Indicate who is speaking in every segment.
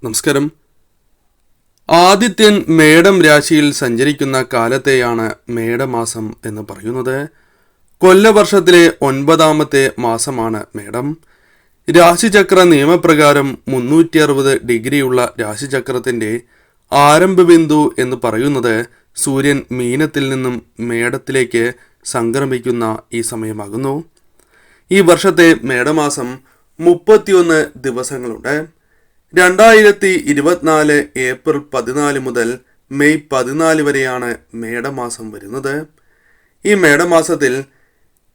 Speaker 1: നമസ്കാരം. ആദിത്യൻ മേടം രാശിയിൽ സഞ്ചരിക്കുന്ന കാലത്തെയാണ് മേടമാസം എന്ന് പറയുന്നത്. കൊല്ലവർഷത്തിലെ 9ാമത്തെ മാസമാണ് മേടം. രാശിചക്ര നിയമപ്രകാരം 360 ഡിഗ്രിയുള്ള രാശിചക്രത്തിന്റെ ആരംഭബിന്ദു എന്ന് പറയുന്നത് സൂര്യൻ മീനത്തിൽ നിന്നും മേടത്തിലേക്ക് സംക്രമിക്കുന്ന ഈ സമയമാകുന്നു. ഈ വർഷത്തെ മേടമാസം 31 ദിവസങ്ങളുണ്ട്. 2024 ഏപ്രിൽ 14 മുതൽ മെയ് 14 വരെയാണ് മേടമാസം വരുന്നത്. ഈ മേടമാസത്തിൽ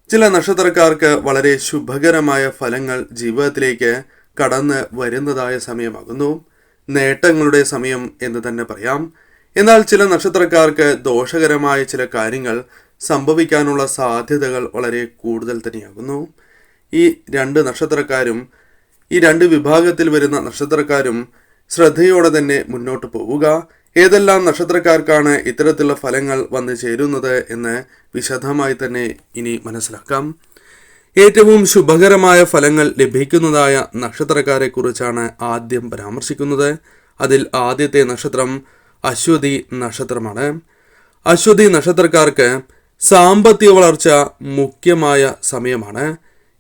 Speaker 1: ചില നക്ഷത്രക്കാർക്ക് വളരെ ശുഭകരമായ ഫലങ്ങൾ ജീവിതത്തിലേക്ക് കടന്ന് വരുന്നതായ സമയമാകുന്നു. നേട്ടങ്ങളുടെ സമയം എന്ന് തന്നെ പറയാം. എന്നാൽ ചില നക്ഷത്രക്കാർക്ക് ദോഷകരമായ ചില കാര്യങ്ങൾ സംഭവിക്കാനുള്ള സാധ്യതകൾ വളരെ കൂടുതൽ തന്നെയാകുന്നു. ഈ രണ്ട് വിഭാഗത്തിൽ വരുന്ന നക്ഷത്രക്കാരും ശ്രദ്ധയോടെ തന്നെ മുന്നോട്ട് പോവുക. ഏതെല്ലാം നക്ഷത്രക്കാർക്കാണ് ഇത്തരത്തിലുള്ള ഫലങ്ങൾ വന്നു ചേരുന്നത് എന്ന് വിശദമായി തന്നെ ഇനി മനസ്സിലാക്കാം. ഏറ്റവും ശുഭകരമായ ഫലങ്ങൾ ലഭിക്കുന്നതായ നക്ഷത്രക്കാരെ കുറിച്ചാണ് ആദ്യം പരാമർശിക്കുന്നത്. അതിൽ ആദ്യത്തെ നക്ഷത്രം അശ്വതി നക്ഷത്രമാണ്. അശ്വതി നക്ഷത്രക്കാർക്ക് സാമ്പത്തിക വളർച്ച മുഖ്യമായ സമയമാണ്.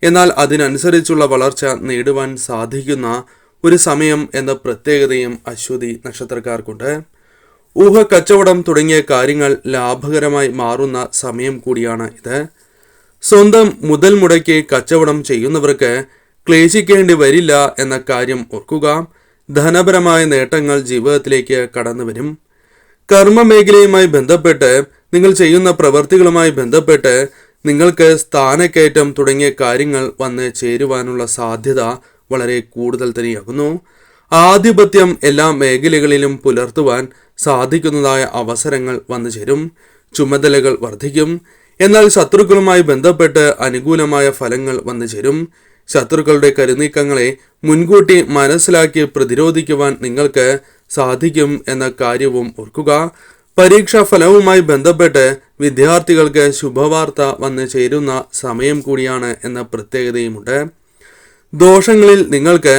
Speaker 1: എന്നാൽ അതിനനുസരിച്ചുള്ള വളർച്ച നേടുവാൻ സാധിക്കുന്ന ഒരു സമയം എന്ന പ്രത്യേകതയും അശ്വതി നക്ഷത്രക്കാർക്കുണ്ട്. ഊഹക്കച്ചവടം തുടങ്ങിയ കാര്യങ്ങൾ ലാഭകരമായി മാറുന്ന സമയം കൂടിയാണ് ഇത്. സ്വന്തം മുതൽ മുടക്കി കച്ചവടം ചെയ്യുന്നവർക്ക് ക്ലേശിക്കേണ്ടി വരില്ല എന്ന കാര്യം ഓർക്കുക. ധനപരമായ നേട്ടങ്ങൾ ജീവിതത്തിലേക്ക് കടന്നു വരും. കർമ്മമേഖലയുമായി ബന്ധപ്പെട്ട് നിങ്ങൾ ചെയ്യുന്ന പ്രവൃത്തികളുമായി ബന്ധപ്പെട്ട് നിങ്ങൾക്ക് സ്ഥാനക്കയറ്റം തുടങ്ങിയ കാര്യങ്ങൾ വന്ന് ചേരുവാനുള്ള സാധ്യത വളരെ കൂടുതൽ തന്നെയാകുന്നു. ആധിപത്യം എല്ലാ മേഖലകളിലും പുലർത്തുവാൻ സാധിക്കുന്നതായ അവസരങ്ങൾ വന്നു ചേരും. ചുമതലകൾ വർദ്ധിക്കും. എന്നാൽ ശത്രുക്കളുമായി ബന്ധപ്പെട്ട് അനുകൂലമായ ഫലങ്ങൾ വന്നു ചേരും. ശത്രുക്കളുടെ കരുനീക്കങ്ങളെ മുൻകൂട്ടി മനസ്സിലാക്കി പ്രതിരോധിക്കുവാൻ നിങ്ങൾക്ക് സാധിക്കും എന്ന കാര്യവും ഓർക്കുക. പരീക്ഷാ ഫലവുമായി ബന്ധപ്പെട്ട് വിദ്യാർത്ഥികൾക്ക് ശുഭവാർത്ത വന്നു ചേരുന്ന സമയം കൂടിയാണ് എന്ന പ്രത്യേകതയുമുണ്ട്. ദോഷങ്ങളിൽ നിങ്ങൾക്ക്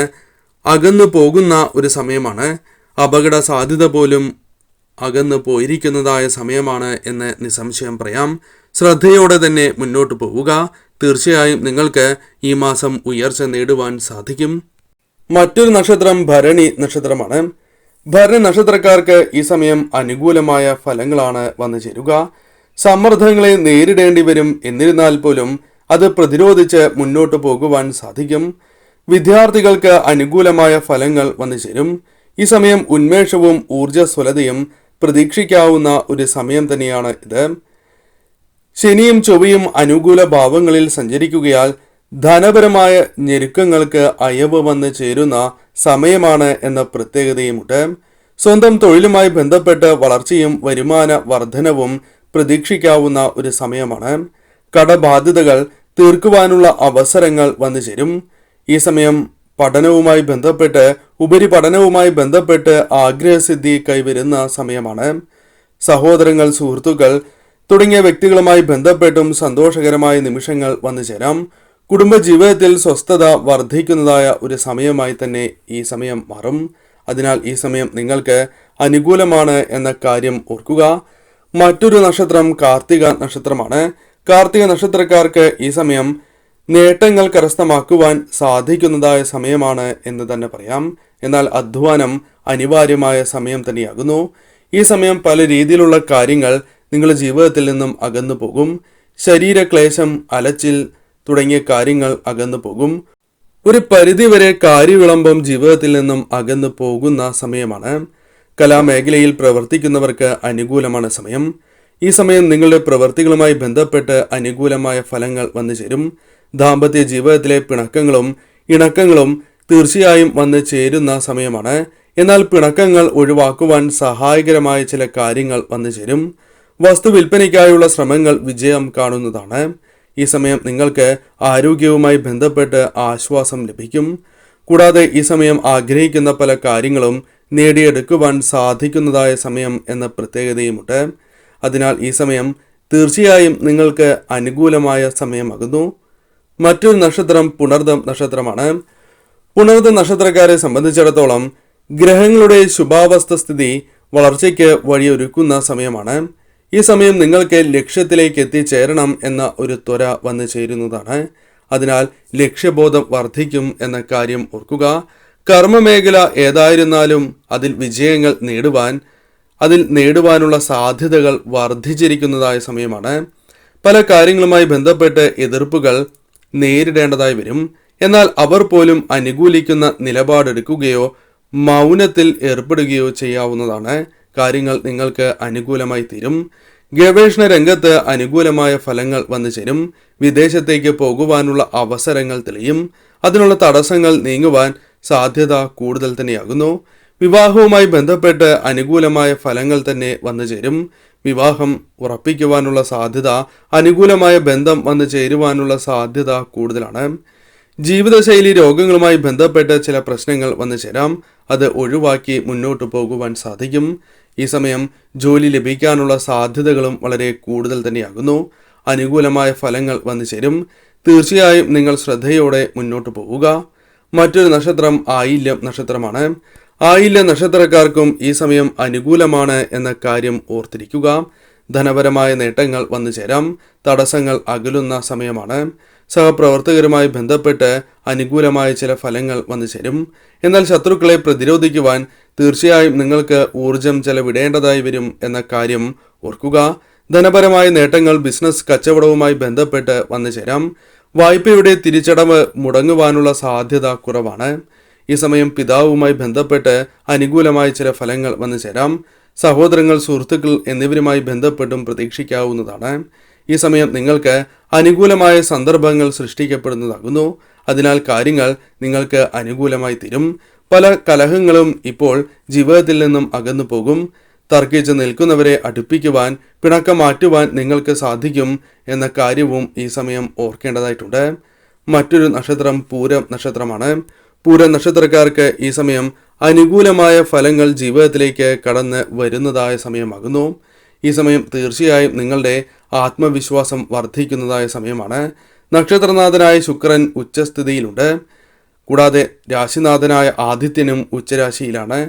Speaker 1: അകന്നു പോകുന്ന ഒരു സമയമാണ്. അപകട സാധ്യത പോലും അകന്നു പോയിരിക്കുന്നതായ സമയമാണ് എന്ന് നിസ്സംശയം പറയാം. ശ്രദ്ധയോടെ തന്നെ മുന്നോട്ട് പോവുക. തീർച്ചയായും നിങ്ങൾക്ക് ഈ മാസം ഉയർച്ച നേടുവാൻ സാധിക്കും. മറ്റൊരു നക്ഷത്രം ഭരണി നക്ഷത്രമാണ്. ഭരണി നക്ഷത്രക്കാർക്ക് ഈ സമയം അനുകൂലമായ ഫലങ്ങളാണ് വന്നു ചേരുക. സമ്മർദ്ദങ്ങളെ നേരിടേണ്ടി വരും. എന്നിരുന്നാൽ പോലും അത് പ്രതിരോധിച്ച് മുന്നോട്ട് പോകുവാൻ സാധിക്കും. വിദ്യാർത്ഥികൾക്ക് അനുകൂലമായ ഫലങ്ങൾ വന്നു ചേരും. ഈ സമയം ഉന്മേഷവും ഊർജ്ജസ്വലതയും പ്രതീക്ഷിക്കാവുന്ന ഒരു സമയം തന്നെയാണ് ഇത്. ശനിയും ചൊവ്വയും അനുകൂല ഭാവങ്ങളിൽ സഞ്ചരിക്കുകയാൽ ധനപരമായ ഞെരുക്കങ്ങൾക്ക് അയവ് വന്ന് ചേരുന്ന സമയമാണ് എന്ന പ്രത്യേകതയുമുണ്ട്. സ്വന്തം തൊഴിലുമായി ബന്ധപ്പെട്ട് വളർച്ചയും വരുമാന വർധനവും പ്രതീക്ഷിക്കാവുന്ന ഒരു സമയമാണ്. കടബാധ്യതകൾ തീർക്കുവാനുള്ള അവസരങ്ങൾ വന്നു ചേരും. ഈ സമയം പഠനവുമായി ബന്ധപ്പെട്ട് ഉപരിപഠനവുമായി ബന്ധപ്പെട്ട് ആഗ്രഹസിദ്ധി കൈവരുന്ന സമയമാണ്. സഹോദരങ്ങൾ, സുഹൃത്തുക്കൾ തുടങ്ങിയ വ്യക്തികളുമായി ബന്ധപ്പെട്ടും സന്തോഷകരമായ നിമിഷങ്ങൾ വന്നു ചേരാം. കുടുംബജീവിതത്തിൽ സ്വസ്ഥത വർദ്ധിക്കുന്നതായ ഒരു സമയമായി തന്നെ ഈ സമയം മാറും. അതിനാൽ ഈ സമയം നിങ്ങൾക്ക് അനുകൂലമാണ് എന്ന കാര്യം ഓർക്കുക. മറ്റൊരു നക്ഷത്രം കാർത്തിക നക്ഷത്രമാണ്. കാർത്തിക നക്ഷത്രക്കാർക്ക് ഈ സമയം നേട്ടങ്ങൾ കരസ്ഥമാക്കുവാൻ സാധിക്കുന്നതായ സമയമാണ് എന്ന് തന്നെ പറയാം. എന്നാൽ അധ്വാനം അനിവാര്യമായ സമയം തന്നെയാകുന്നു. ഈ സമയം പല രീതിയിലുള്ള കാര്യങ്ങൾ നിങ്ങളുടെ ജീവിതത്തിൽ നിന്നും അകന്നു പോകും. ശരീരക്ലേശം, അലച്ചിൽ തുടങ്ങിയ കാര്യങ്ങൾ അകന്നു പോകും. ഒരു പരിധിവരെ കാര്യവിളംബം ജീവിതത്തിൽ നിന്നും അകന്നു പോകുന്ന സമയമാണ്. കലാമേഖലയിൽ പ്രവർത്തിക്കുന്നവർക്ക് അനുകൂലമാണ് സമയം. ഈ സമയം നിങ്ങളുടെ പ്രവൃത്തികളുമായി ബന്ധപ്പെട്ട് അനുകൂലമായ ഫലങ്ങൾ വന്നു ചേരും. ദാമ്പത്യ ജീവിതത്തിലെ പിണക്കങ്ങളും ഇണക്കങ്ങളും തീർച്ചയായും വന്നു ചേരുന്ന സമയമാണ്. എന്നാൽ പിണക്കങ്ങൾ ഒഴിവാക്കുവാൻ സഹായകരമായ ചില കാര്യങ്ങൾ വന്നു ചേരും. വസ്തു വിൽപ്പനയ്ക്കായുള്ള ശ്രമങ്ങൾ വിജയം കാണുന്നതാണ്. ഈ സമയം നിങ്ങൾക്ക് ആരോഗ്യവുമായി ബന്ധപ്പെട്ട് ആശ്വാസം ലഭിക്കും. കൂടാതെ ഈ സമയം ആഗ്രഹിക്കുന്ന പല കാര്യങ്ങളും നേടിയെടുക്കുവാൻ സാധിക്കുന്നതായ സമയം എന്ന പ്രത്യേകതയുമുണ്ട്. അതിനാൽ ഈ സമയം തീർച്ചയായും നിങ്ങൾക്ക് അനുകൂലമായ സമയമാകുന്നു. മറ്റൊരു നക്ഷത്രം പുണർദം നക്ഷത്രമാണ്. പുണർദം നക്ഷത്രക്കാരെ സംബന്ധിച്ചിടത്തോളം ഗ്രഹങ്ങളുടെ ശുഭാവസ്ഥ സ്ഥിതി വളർച്ചയ്ക്ക് വഴിയൊരുക്കുന്ന സമയമാണ്. ഈ സമയം നിങ്ങൾക്ക് ലക്ഷ്യത്തിലേക്ക് എത്തിച്ചേരണം എന്ന ഒരു ത്വര വന്നു ചേരുന്നതാണ്. അതിനാൽ ലക്ഷ്യബോധം വർദ്ധിക്കും എന്ന കാര്യം ഓർക്കുക. കർമ്മമേഖല ഏതായിരുന്നാലും അതിൽ വിജയങ്ങൾ നേടുവാനുള്ള സാധ്യതകൾ വർദ്ധിച്ചിരിക്കുന്നതായ സമയമാണ്. പല കാര്യങ്ങളുമായി ബന്ധപ്പെട്ട് എതിർപ്പുകൾ നേരിടേണ്ടതായി വരും. എന്നാൽ അവർ പോലും അനുകൂലിക്കുന്ന നിലപാടെടുക്കുകയോ മൗനത്തിൽ ഏർപ്പെടുകയോ ചെയ്യാവുന്നതാണ്. കാര്യങ്ങൾ നിങ്ങൾക്ക് അനുകൂലമായി തീരും. ഗവേഷണ രംഗത്ത് അനുകൂലമായ ഫലങ്ങൾ വന്നു ചേരും. വിദേശത്തേക്ക് പോകുവാനുള്ള അവസരങ്ങൾ തെളിയും. അതിനുള്ള തടസ്സങ്ങൾ നീങ്ങുവാൻ സാധ്യത കൂടുതൽ തന്നെയാകുന്നു. വിവാഹവുമായി ബന്ധപ്പെട്ട് അനുകൂലമായ ഫലങ്ങൾ തന്നെ വന്നു ചേരും. വിവാഹം ഉറപ്പിക്കുവാനുള്ള സാധ്യത, അനുകൂലമായ ബന്ധം വന്നു ചേരുവാനുള്ള സാധ്യത കൂടുതലാണ്. ജീവിതശൈലി രോഗങ്ങളുമായി ബന്ധപ്പെട്ട് ചില പ്രശ്നങ്ങൾ വന്നു ചേരാം. അത് ഒഴിവാക്കി മുന്നോട്ട് പോകുവാൻ സാധിക്കും. ഈ സമയം ജോലി ലഭിക്കാനുള്ള സാധ്യതകളും വളരെ കൂടുതൽ തന്നെയാകുന്നു. അനുകൂലമായ ഫലങ്ങൾ വന്നു ചേരും. തീർച്ചയായും നിങ്ങൾ ശ്രദ്ധയോടെ മുന്നോട്ട് പോവുക. മറ്റൊരു നക്ഷത്രം ആയില്യം നക്ഷത്രമാണ്. ആയില്യ നക്ഷത്രക്കാർക്കും ഈ സമയം അനുകൂലമാണ് എന്ന കാര്യം ഓർത്തിരിക്കുക. ധനപരമായ നേട്ടങ്ങൾ വന്നു ചേരാം. തടസ്സങ്ങൾ അകലുന്ന സമയമാണ്. സഹപ്രവർത്തകരുമായി ബന്ധപ്പെട്ട് അനുകൂലമായ ചില ഫലങ്ങൾ വന്നു ചേരും. എന്നാൽ ശത്രുക്കളെ പ്രതിരോധിക്കുവാൻ തീർച്ചയായും നിങ്ങൾക്ക് ഊർജം ചെലവിടേണ്ടതായി വരും എന്ന കാര്യം ഓർക്കുക. ധനപരമായ നേട്ടങ്ങൾ ബിസിനസ് കച്ചവടവുമായി ബന്ധപ്പെട്ട് വന്നു ചേരാം. വായ്പയുടെ തിരിച്ചടവ് മുടങ്ങുവാനുള്ള സാധ്യത കുറവാണ്. ഈ സമയം പിതാവുമായി ബന്ധപ്പെട്ട് അനുകൂലമായ ചില ഫലങ്ങൾ വന്നു ചേരാം. സഹോദരങ്ങൾ, സുഹൃത്തുക്കൾ എന്നിവരുമായി ബന്ധപ്പെട്ടും പ്രതീക്ഷിക്കാവുന്നതാണ്. ഈ സമയം നിങ്ങൾക്ക് അനുകൂലമായ സന്ദർഭങ്ങൾ സൃഷ്ടിക്കപ്പെടുന്നതാകുന്നു. അതിനാൽ കാര്യങ്ങൾ നിങ്ങൾക്ക് അനുകൂലമായി തീരും. പല കലഹങ്ങളും ഇപ്പോൾ ജീവിതത്തിൽ നിന്നും അകന്നു പോകും. തർക്കിച്ച് നിൽക്കുന്നവരെ അടുപ്പിക്കുവാൻ, പിണക്കം മാറ്റുവാൻ നിങ്ങൾക്ക് സാധിക്കും എന്ന കാര്യവും ഈ സമയം ഓർക്കേണ്ടതായിട്ടുണ്ട്. മറ്റൊരു നക്ഷത്രം പൂരം നക്ഷത്രമാണ്. പൂരം നക്ഷത്രക്കാർക്ക് ഈ സമയം അനുകൂലമായ ഫലങ്ങൾ ജീവിതത്തിലേക്ക് കടന്ന് വരുന്നതായ സമയമാകുന്നു. ഈ സമയം തീർച്ചയായും നിങ്ങളുടെ ആത്മവിശ്വാസം വർദ്ധിക്കുന്നതായ സമയമാണ്. നക്ഷത്രനാഥനായ ശുക്രൻ ഉച്ചസ്ഥിതിയിലുണ്ട്. കൂടാതെ രാശിനാഥനായ ആദിത്യനും ഉച്ചരാശിയിലാണ്.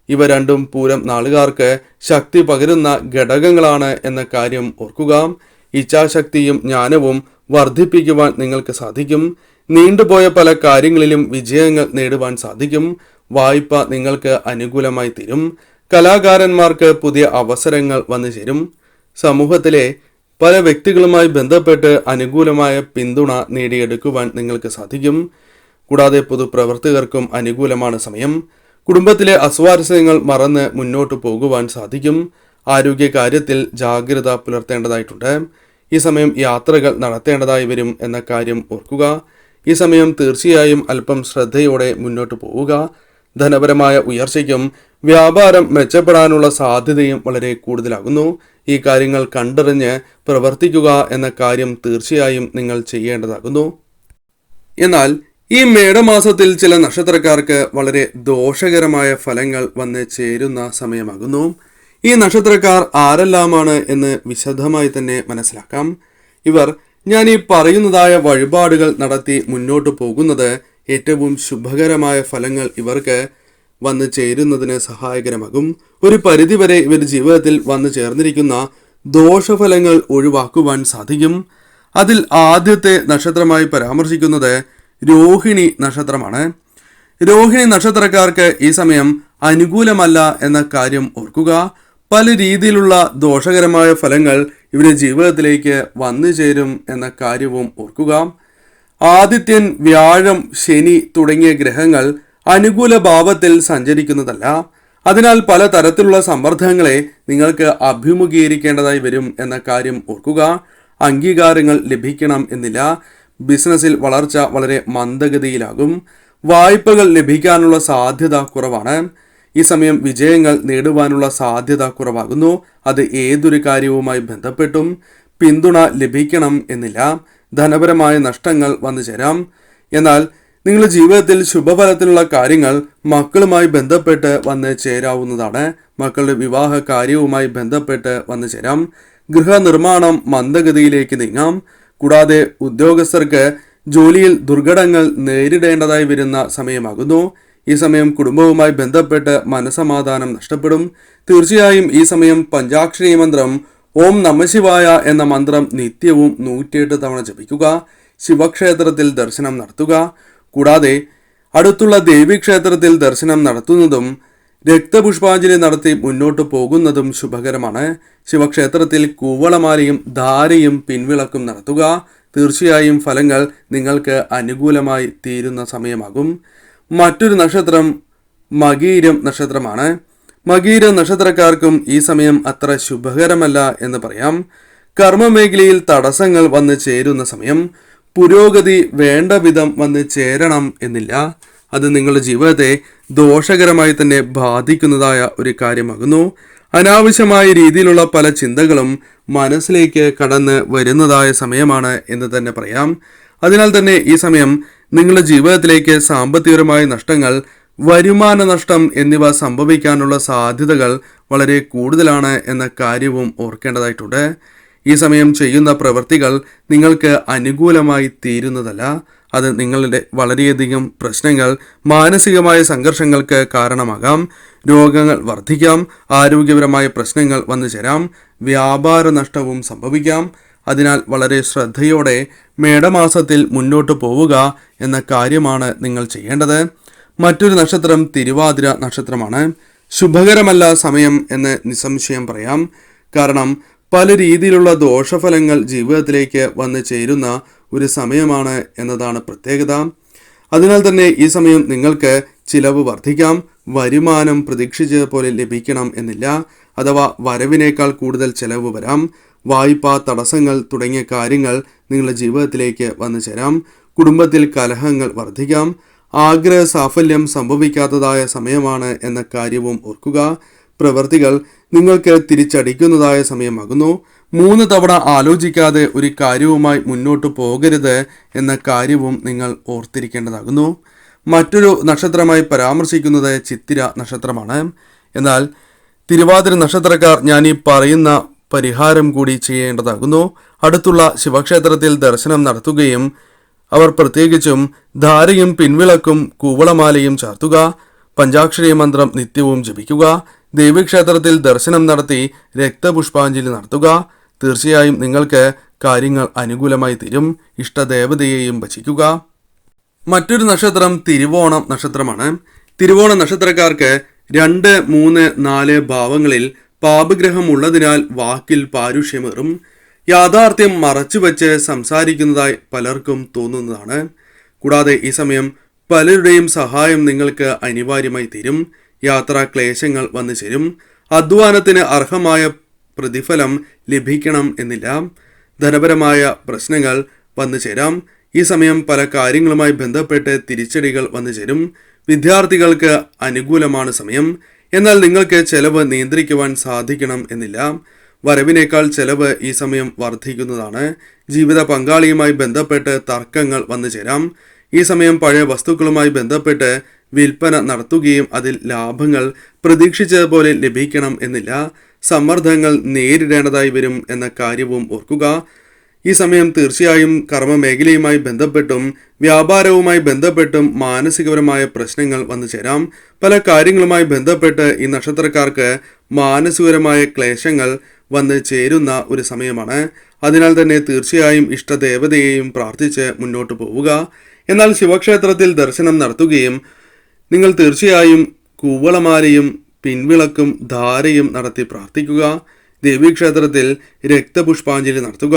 Speaker 1: ഇവ രണ്ടും പൂരം നാളുകാർക്ക് ശക്തി പകരുന്ന ഘടകങ്ങളാണ് എന്ന കാര്യം ഓർക്കുക. ഇച്ഛാശക്തിയും ജ്ഞാനവും വർദ്ധിപ്പിക്കുവാൻ നിങ്ങൾക്ക് സാധിക്കും. നീണ്ടുപോയ പല കാര്യങ്ങളിലും വിജയങ്ങൾ നേടുവാൻ സാധിക്കും. വായ്പ നിങ്ങൾക്ക് അനുകൂലമായി തീരും. കലാകാരന്മാർക്ക് പുതിയ അവസരങ്ങൾ വന്നു ചേരും. സമൂഹത്തിലെ പല വ്യക്തികളുമായി ബന്ധപ്പെട്ട് അനുകൂലമായ പിന്തുണ നേടിയെടുക്കുവാൻ നിങ്ങൾക്ക് സാധിക്കും. കൂടാതെ പൊതുപ്രവർത്തകർക്കും അനുകൂലമാണ് സമയം. കുടുംബത്തിലെ അസ്വാരസ്യങ്ങൾ മറന്ന് മുന്നോട്ട് പോകുവാൻ സാധിക്കും. ആരോഗ്യകാര്യത്തിൽ ജാഗ്രത പുലർത്തേണ്ടതായിട്ടുണ്ട്. ഈ സമയം യാത്രകൾ നടത്തേണ്ടതായി വരും എന്ന കാര്യം ഓർക്കുക. ഈ സമയം തീർച്ചയായും അല്പം ശ്രദ്ധയോടെ മുന്നോട്ട് പോവുക. ധനപരമായ ഉയർച്ചയ്ക്കും വ്യാപാരം മെച്ചപ്പെടാനുള്ള സാധ്യതയും വളരെ കൂടുതലാകുന്നു. ഈ കാര്യങ്ങൾ കണ്ടറിഞ്ഞ് പ്രവർത്തിക്കുക എന്ന കാര്യം തീർച്ചയായും നിങ്ങൾ ചെയ്യേണ്ടതാകുന്നു. എന്നാൽ ഈ മേടമാസത്തിൽ ചില നക്ഷത്രക്കാർക്ക് വളരെ ദോഷകരമായ ഫലങ്ങൾ വന്ന് ചേരുന്ന സമയമാകുന്നു. ഈ നക്ഷത്രക്കാർ ആരെല്ലാമാണ് എന്ന് വിശദമായി തന്നെ മനസ്സിലാക്കാം. ഇവർ ഞാൻ ഈ പറയുന്നതായ വഴിപാടുകൾ നടത്തി മുന്നോട്ട് പോകുന്നത് ഏറ്റവും ശുഭകരമായ ഫലങ്ങൾ ഇവർക്ക് വന്നു ചേരുന്നതിന് സഹായകരമാകും. ഒരു പരിധിവരെ ഇവർ ജീവിതത്തിൽ വന്നു ചേർന്നിരിക്കുന്ന ദോഷഫലങ്ങൾ ഒഴിവാക്കുവാൻ സാധിക്കും. അതിൽ ആദ്യത്തെ നക്ഷത്രമായി പരാമർശിക്കുന്നത് രോഹിണി നക്ഷത്രമാണ്. രോഹിണി നക്ഷത്രക്കാർക്ക് ഈ സമയം അനുകൂലമല്ല എന്ന കാര്യം ഓർക്കുക. പല രീതിയിലുള്ള ദോഷകരമായ ഫലങ്ങൾ ഇവരുടെ ജീവിതത്തിലേക്ക് വന്നു ചേരും എന്ന കാര്യവും ഓർക്കുക. ആദിത്യൻ, വ്യാഴം, ശനി തുടങ്ങിയ ഗ്രഹങ്ങൾ അനുകൂല ഭാവത്തിൽ സഞ്ചരിക്കുന്നതല്ല. അതിനാൽ പല തരത്തിലുള്ള സമ്മർദ്ദങ്ങളെ നിങ്ങൾക്ക് അഭിമുഖീകരിക്കേണ്ടതായി വരും എന്ന കാര്യം ഓർക്കുക. അംഗീകാരങ്ങൾ ലഭിക്കണം എന്നില്ല. ബിസിനസ്സിൽ വളർച്ച വളരെ മന്ദഗതിയിലാകും. വായ്പകൾ ലഭിക്കാനുള്ള സാധ്യത കുറവാണ്. ഈ സമയം വിജയങ്ങൾ നേടുവാനുള്ള സാധ്യത കുറവാകുന്നു. അത് ഏതൊരു കാര്യവുമായി ബന്ധപ്പെട്ടും പിന്തുണ ലഭിക്കണം എന്നില്ല. ധനപരമായ നഷ്ടങ്ങൾ വന്നു ചേരാം. എന്നാൽ നിങ്ങളുടെ ജീവിതത്തിൽ ശുഭഫലത്തിലുള്ള കാര്യങ്ങൾ മക്കളുമായി ബന്ധപ്പെട്ട് വന്ന് ചേരാവുന്നതാണ്. മക്കളുടെ വിവാഹ കാര്യവുമായി ബന്ധപ്പെട്ട് വന്നു ചേരാം. ഗൃഹനിർമ്മാണം മന്ദഗതിയിലേക്ക് നീങ്ങാം. കൂടാതെ ഉദ്യോഗസ്ഥർക്ക് ജോലിയിൽ ദുർഘടങ്ങൾ നേരിടേണ്ടതായി വരുന്ന സമയമാകുന്നു. ഈ സമയം കുടുംബവുമായി ബന്ധപ്പെട്ട് മനസമാധാനം നഷ്ടപ്പെടും. തീർച്ചയായും ഈ സമയം പഞ്ചാക്ഷരി മന്ത്രം ഓം നമഃശിവായ എന്ന മന്ത്രം നിത്യവും 108 തവണ ജപിക്കുക. ശിവക്ഷേത്രത്തിൽ ദർശനം നടത്തുക. കൂടാതെ അടുത്തുള്ള ദേവീക്ഷേത്രത്തിൽ ദർശനം നടത്തുന്നതും രക്തപുഷ്പാഞ്ജലി നടത്തി മുന്നോട്ട് പോകുന്നതും ശുഭകരമാണ്. ശിവക്ഷേത്രത്തിൽ കൂവളമാലയും ധാരയും പിൻവിളക്കും നടത്തുക. തീർച്ചയായും ഫലങ്ങൾ നിങ്ങൾക്ക് അനുകൂലമായി തീരുന്ന സമയമാകും. മറ്റൊരു നക്ഷത്രം മകീരം നക്ഷത്രമാണ്. മകീര നക്ഷത്രക്കാർക്കും ഈ സമയം അത്ര ശുഭകരമല്ല എന്ന് പറയാം. കർമ്മമേഖലയിൽ തടസ്സങ്ങൾ വന്ന് ചേരുന്ന സമയം. പുരോഗതി വേണ്ട വിധം വന്ന് ചേരണം എന്നില്ല. അത് നിങ്ങളുടെ ജീവിതത്തെ ദോഷകരമായി തന്നെ ബാധിക്കുന്നതായ ഒരു കാര്യമാകുന്നു. അനാവശ്യമായ രീതിയിലുള്ള പല ചിന്തകളും മനസ്സിലേക്ക് കടന്ന് വരുന്നതായ സമയമാണ് എന്ന് തന്നെ പറയാം. അതിനാൽ തന്നെ ഈ സമയം നിങ്ങളുടെ ജീവിതത്തിലേക്ക് സാമ്പത്തികപരമായ നഷ്ടങ്ങൾ, വരുമാന നഷ്ടം എന്നിവ സംഭവിക്കാനുള്ള സാധ്യതകൾ വളരെ കൂടുതലാണ് എന്ന കാര്യവും ഓർക്കേണ്ടതായിട്ടുണ്ട്. ഈ സമയം ചെയ്യുന്ന പ്രവൃത്തികൾ നിങ്ങൾക്ക് അനുകൂലമായി തീരുന്നതല്ല. അത് നിങ്ങളുടെ വളരെയധികം പ്രശ്നങ്ങൾ, മാനസികമായ സംഘർഷങ്ങൾക്ക് കാരണമാകാം. രോഗങ്ങൾ വർദ്ധിക്കാം. ആരോഗ്യപരമായ പ്രശ്നങ്ങൾ വന്നു ചേരാം. വ്യാപാര നഷ്ടവും സംഭവിക്കാം. അതിനാൽ വളരെ ശ്രദ്ധയോടെ മേടമാസത്തിൽ മുന്നോട്ട് പോവുക എന്ന കാര്യമാണ് നിങ്ങൾ ചെയ്യേണ്ടത്. മറ്റൊരു നക്ഷത്രം തിരുവാതിര നക്ഷത്രമാണ്. ശുഭകരമല്ല സമയം എന്ന് നിസ്സംശയം പറയാം. കാരണം പല രീതിയിലുള്ള ദോഷഫലങ്ങൾ ജീവിതത്തിലേക്ക് വന്നു ചേരുന്ന ഒരു സമയമാണ് എന്നതാണ് പ്രത്യേകത. അതിനാൽ തന്നെ ഈ സമയം നിങ്ങൾക്ക് ചിലവ് വർദ്ധിക്കാം. വരുമാനം പ്രതീക്ഷിച്ചതുപോലെ ലഭിക്കണം എന്നില്ല. അഥവാ വരവിനേക്കാൾ കൂടുതൽ ചിലവ് വരാം. വായ്പാ തടസ്സങ്ങൾ തുടങ്ങിയ കാര്യങ്ങൾ നിങ്ങളുടെ ജീവിതത്തിലേക്ക് വന്നു ചേരാം. കുടുംബത്തിൽ കലഹങ്ങൾ വർദ്ധിക്കാം. ആഗ്രഹ സാഫല്യം സംഭവിക്കാത്തതായ സമയമാണ് എന്ന കാര്യവും ഓർക്കുക. പ്രവൃത്തികൾ നിങ്ങൾക്ക് തിരിച്ചടിക്കുന്നതായ സമയമാകുന്നു. 3 തവണ ആലോചിക്കാതെ ഒരു കാര്യവുമായി മുന്നോട്ട് പോകരുത് എന്ന കാര്യവും നിങ്ങൾ ഓർത്തിരിക്കേണ്ടതാകുന്നു. മറ്റൊരു നക്ഷത്രമായി പരാമർശിക്കുന്നത് ചിത്തിര നക്ഷത്രമാണ്. എന്നാൽ തിരുവാതിര നക്ഷത്രക്കാർ ഞാൻ ഈ പറയുന്ന പരിഹാരം കൂടി ചെയ്യേണ്ടതാകുന്നു. അടുത്തുള്ള ശിവക്ഷേത്രത്തിൽ ദർശനം നടത്തുകയും അവർ പ്രത്യേകിച്ചും ധാരയും പിൻവിളക്കും കൂവളമാലയും ചാർത്തുക. പഞ്ചാക്ഷരി മന്ത്രം നിത്യവും ജപിക്കുക. ദേവീക്ഷേത്രത്തിൽ ദർശനം നടത്തി രക്തപുഷ്പാഞ്ജലി നടത്തുക. തീർച്ചയായും നിങ്ങൾക്ക് കാര്യങ്ങൾ അനുകൂലമായി തീരും. ഇഷ്ടദേവതയെയും ഭജിക്കുക. മറ്റൊരു നക്ഷത്രം തിരുവോണം നക്ഷത്രമാണ്. തിരുവോണ നക്ഷത്രക്കാർക്ക് 2, 3, 4 ഭാവങ്ങളിൽ പാപഗ്രഹം ഉള്ളതിനാൽ വാക്കിൽ പാരുഷ്യമേറും. യാഥാർത്ഥ്യം മറച്ചുവെച്ച് സംസാരിക്കുന്നതായി പലർക്കും തോന്നുന്നതാണ്. കൂടാതെ ഈ സമയം പലരുടെയും സഹായം നിങ്ങൾക്ക് അനിവാര്യമായി തീരും. യാത്രാ ക്ലേശങ്ങൾ വന്നു ചേരും. അധ്വാനത്തിന് അർഹമായ പ്രതിഫലം ലഭിക്കണം എന്നില്ല. ധനപരമായ പ്രശ്നങ്ങൾ വന്നു ചേരാം. ഈ സമയം പല കാര്യങ്ങളുമായി ബന്ധപ്പെട്ട് തിരിച്ചടികൾ വന്നു ചേരും. വിദ്യാർത്ഥികൾക്ക് അനുകൂലമാണ് സമയം. എന്നാൽ നിങ്ങൾക്ക് ചെലവ് നിയന്ത്രിക്കുവാൻ സാധിക്കണം എന്നില്ല. വരവിനേക്കാൾ ചെലവ് ഈ സമയം വർദ്ധിക്കുന്നതാണ്. ജീവിത പങ്കാളിയുമായി ബന്ധപ്പെട്ട് തർക്കങ്ങൾ വന്നു ചേരാം. ഈ സമയം പഴയ വസ്തുക്കളുമായി ബന്ധപ്പെട്ട് വിൽപ്പന നടത്തുകയും അതിൽ ലാഭങ്ങൾ പ്രതീക്ഷിച്ചതുപോലെ ലഭിക്കണം എന്നില്ല. സമ്മർദ്ദങ്ങൾ നേരിടേണ്ടതായി വരും എന്ന കാര്യവും ഓർക്കുക. ഈ സമയം തീർച്ചയായും കർമ്മമേഖലയുമായി ബന്ധപ്പെട്ടും വ്യാപാരവുമായി ബന്ധപ്പെട്ടും മാനസികപരമായ പ്രശ്നങ്ങൾ വന്നു ചേരാം. പല കാര്യങ്ങളുമായി ബന്ധപ്പെട്ട് ഈ നക്ഷത്രക്കാർക്ക് മാനസികപരമായ ക്ലേശങ്ങൾ വന്ന് ചേരുന്ന ഒരു സമയമാണ്. അതിനാൽ തന്നെ തീർച്ചയായും ഇഷ്ടദേവതയെയും പ്രാർത്ഥിച്ച് മുന്നോട്ട് പോവുക. എന്നാൽ ശിവക്ഷേത്രത്തിൽ ദർശനം നടത്തുകയും നിങ്ങൾ തീർച്ചയായും കൂവളമാലയും പിൻവിളക്കും ധാരയും നടത്തി പ്രാർത്ഥിക്കുക. ദേവീക്ഷേത്രത്തിൽ രക്തപുഷ്പാഞ്ജലി നടത്തുക.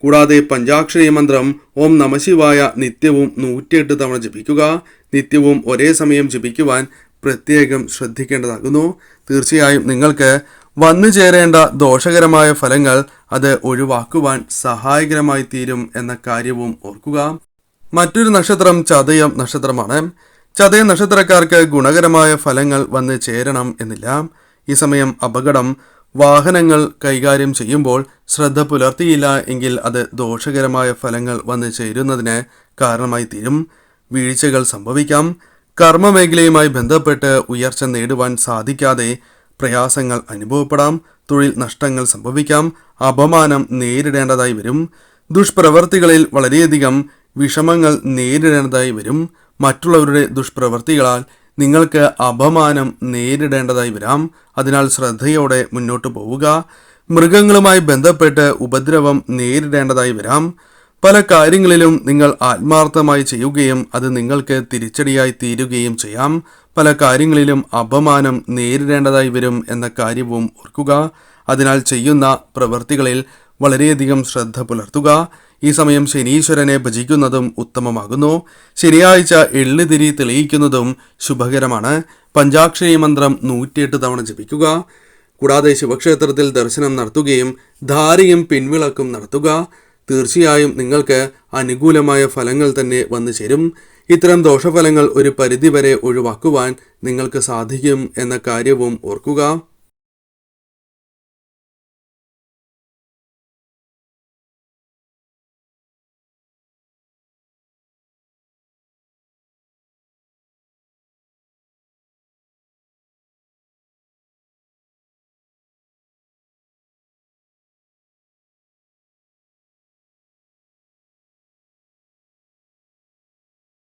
Speaker 1: കൂടാതെ പഞ്ചാക്ഷരി മന്ത്രം ഓം നമഃശിവായ നിത്യവും 108 തവണ ജപിക്കുക. നിത്യവും ഒരേ സമയം ജപിക്കുവാൻ പ്രത്യേകം ശ്രദ്ധിക്കേണ്ടതാകുന്നു. തീർച്ചയായും നിങ്ങൾക്ക് വന്നു ചേരേണ്ട ദോഷകരമായ ഫലങ്ങൾ അത് ഒഴിവാക്കുവാൻ സഹായകരമായി തീരും എന്ന കാര്യവും ഓർക്കുക. മറ്റൊരു നക്ഷത്രം ചതയം നക്ഷത്രമാണ്. ചതയം നക്ഷത്രക്കാർക്ക് ഗുണകരമായ ഫലങ്ങൾ വന്ന് ചേരണം എന്നില്ല. ഈ സമയം അപകടം, വാഹനങ്ങൾ കൈകാര്യം ചെയ്യുമ്പോൾ ശ്രദ്ധ പുലർത്തിയില്ല എങ്കിൽ അത് ദോഷകരമായ ഫലങ്ങൾ വന്നു ചേരുന്നതിന് കാരണമായി തീരും. വീഴ്ചകൾ സംഭവിക്കാം. കർമ്മമേഖലയുമായി ബന്ധപ്പെട്ട് ഉയർച്ച നേടുവാൻ സാധിക്കാതെ പ്രയാസങ്ങൾ അനുഭവപ്പെടാം. തൊഴിൽ നഷ്ടങ്ങൾ സംഭവിക്കാം. അപമാനം നേരിടേണ്ടതായി വരും. ദുഷ്പ്രവർത്തികളിൽ വളരെയധികം വിഷമങ്ങൾ നേരിടേണ്ടതായി വരും. മറ്റുള്ളവരുടെ ദുഷ്പ്രവർത്തികളാൽ നിങ്ങൾക്ക് അപമാനം നേരിടേണ്ടതായി വരാം. അതിനാൽ ശ്രദ്ധയോടെ മുന്നോട്ട് പോവുക. മൃഗങ്ങളുമായി ബന്ധപ്പെട്ട് ഉപദ്രവം നേരിടേണ്ടതായി വരാം. പല കാര്യങ്ങളിലും നിങ്ങൾ ആത്മാർത്ഥമായി ചെയ്യുകയും അത് നിങ്ങൾക്ക് തിരിച്ചടിയായി തീരുകയും ചെയ്യാം. പല കാര്യങ്ങളിലും അപമാനം നേരിടേണ്ടതായി വരും എന്ന കാര്യവും ഓർക്കുക. അതിനാൽ ചെയ്യുന്ന പ്രവൃത്തികളിൽ വളരെയധികം ശ്രദ്ധ പുലർത്തുക. ഈ സമയം ശനീശ്വരനെ ഭജിക്കുന്നതും ഉത്തമമാകുന്നു. ശനിയാഴ്ച എള്ളുതിരി തെളിയിക്കുന്നതും ശുഭകരമാണ്. പഞ്ചാക്ഷരി മന്ത്രം 108 തവണ ജപിക്കുക. കൂടാതെ ശിവക്ഷേത്രത്തിൽ ദർശനം നടത്തുകയും ധാരയും പിൻവിളക്കും നടത്തുക. തീർച്ചയായും നിങ്ങൾക്ക് അനുകൂലമായ ഫലങ്ങൾ തന്നെ വന്നു ചേരും. ഇത്തരം ദോഷഫലങ്ങൾ ഒരു പരിധിവരെ ഒഴിവാക്കുവാൻ നിങ്ങൾക്ക് സാധിക്കും എന്ന കാര്യവും ഓർക്കുക.